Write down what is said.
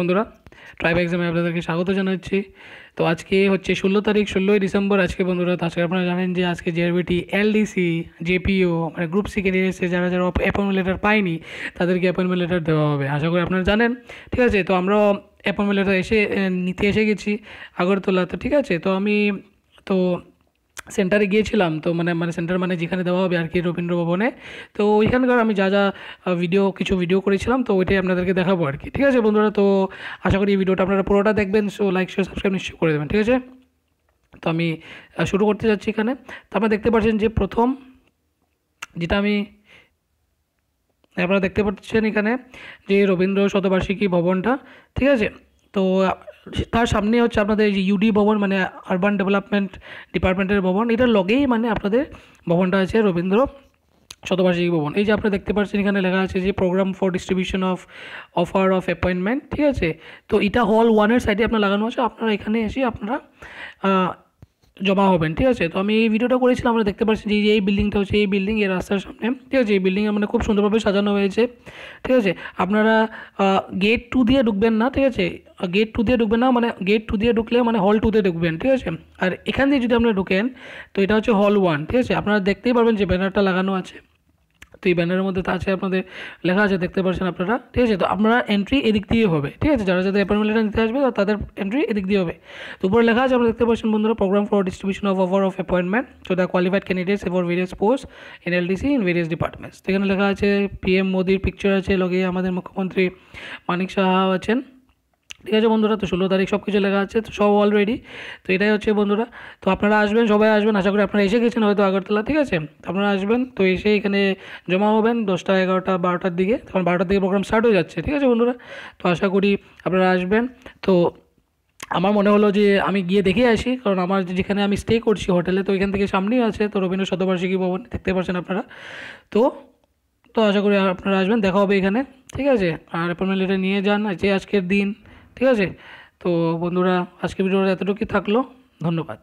বন্ধুরা, ট্রাইব এক্সামে আপনাদেরকে স্বাগত জানাচ্ছি। তো আজকে হচ্ছে 16 তারিখ, 16ই ডিসেম্বর। আজকে বন্ধুরা, আজকে আপনারা জানেন যে আজকে জেআরবিটি, এলডিসি, জেপিও মানে গ্রুপ সি ক্যান্ডিডেটসে যারা যারা অ্যাপয়েন্টমেন্ট লেটার পায়নি তাদেরকে অ্যাপয়েন্টমেন্ট লেটার দেওয়া হবে। আশা করি আপনারা জানেন। ঠিক আছে, তো আমরাও অ্যাপয়েন্টমেন্ট লেটার নিতে এসে গেছি আগরতলা। তো ঠিক আছে, তো আমি তো সেন্টারে গিয়েছিলাম। তো মানে সেন্টার মানে যেখানে দেওয়া হবে আর কি, রবীন্দ্র ভবনে। তো ওইখানকার আমি যা কিছু ভিডিও করেছিলাম, তো ওইটাই আপনাদেরকে দেখাবো আর কি। ঠিক আছে বন্ধুরা, তো আশা করি এই ভিডিওটা আপনারা পুরোটা দেখবেন। সো লাইক, শেয়ার, সাবস্ক্রাইব নিশ্চয়ই করে দেবেন। ঠিক আছে, তো আমি শুরু করতে যাচ্ছি এখানে। তো আপনারা দেখতে পাচ্ছেন যে প্রথম যেটা আপনারা দেখতে পাচ্ছেন এখানে যে রবীন্দ্র শতবার্ষিকী ভবনটা। ঠিক আছে, তো তার সামনে হচ্ছে আপনাদের এই যে ইউডি ভবন, মানে আরবান ডেভেলপমেন্ট ডিপার্টমেন্টের ভবন। এটার লগেই মানে আপনাদের ভবনটা আছে, রবীন্দ্র শতবার্ষিকী ভবন। এই যে আপনারা দেখতে পাচ্ছেন এখানে লেখা আছে যে programme for distribution of offer of appointment. ঠিক আছে, তো এটা হল 1-এর সাইডে আপনার লাগানো আছে। আপনারা এখানে এসে আপনারা জমা হবেন। ঠিক আছে, তো আমি এই ভিডিওটা করেছিলাম। আমরা দেখতে পাচ্ছি যে এই বিল্ডিংটা হচ্ছে, এই বিল্ডিং এর রাস্তার সামনে। ঠিক আছে, এই বিল্ডিং মানে খুব সুন্দরভাবে সাজানো হয়েছে। ঠিক আছে, আপনারা গেট 2 দিয়ে ঢুকবেন না। ঠিক আছে, গেট 2 দিয়ে ঢুকবেন না, মানে গেট 2 দিয়ে ঢুকলে মানে হল 2তে ঢুকবেন। ঠিক আছে, আর এখান দিয়ে যদি আপনারা ঢুকেন তো এটা হচ্ছে হল 1। ঠিক আছে, আপনারা দেখতেই পারবেন যে ব্যানারটা লাগানো আছে। তো এই ব্যানারের মধ্যে তা আছে, আপনাদের লেখা আছে, দেখতে পাচ্ছেন আপনারা। ঠিক আছে, তো আপনারা এন্ট্রি এদিক দিয়ে হবে। ঠিক আছে, যারা যাদের অ্যাপয়েন্টমেন্ট লেটার নিতে আসবে তাদের এন্ট্রি এদিক দিয়ে হবে। তো উপরে লেখা আছে, আপনারা দেখতে পাচ্ছেন বন্ধুরা, programme for distribution of offer of appointment to the qualified candidates for various post in LDC in various departments. তো এখানে লেখা আছে পিএম মোদির পিকচার আছে, লগে আমাদের মুখ্যমন্ত্রী মানিক সাহা আছেন। ঠিক আছে বন্ধুরা, তো 16 তারিখ সব কিছু লেখা আছে, তো সব অলরেডি। তো এটাই হচ্ছে বন্ধুরা। তো আপনারা আসবেন, সবাই আসবেন। আশা করি আপনারা এসে গেছেন হয়তো আগরতলা। ঠিক আছে, আপনারা আসবেন, তো এসে এখানে জমা হবেন 10টা, 11টা, 12টার দিকে। তখন 12টার দিকে প্রোগ্রাম স্টার্ট হয়ে যাচ্ছে। ঠিক আছে বন্ধুরা, তো আশা করি আপনারা আসবেন। তো আমার মনে হলো যে আমি গিয়ে দেখে আসি, কারণ আমার যেখানে আমি স্টে করছি হোটেলে, তো এখান থেকে সামনেই আছে তো রবীন্দ্র শতবার্ষিকী ভবন, দেখতে পাচ্ছেন আপনারা। তো তো আশা করি আপনারা আসবেন, দেখা হবে এখানে। ঠিক আছে, আর অ্যাপয়েন্টমেন্ট লেটার নিয়ে যান যে আজকের দিন। ঠিক আছে, তো বন্ধুরা, আজকের ভিডিওটা এতটুকুই থাকলো। ধন্যবাদ।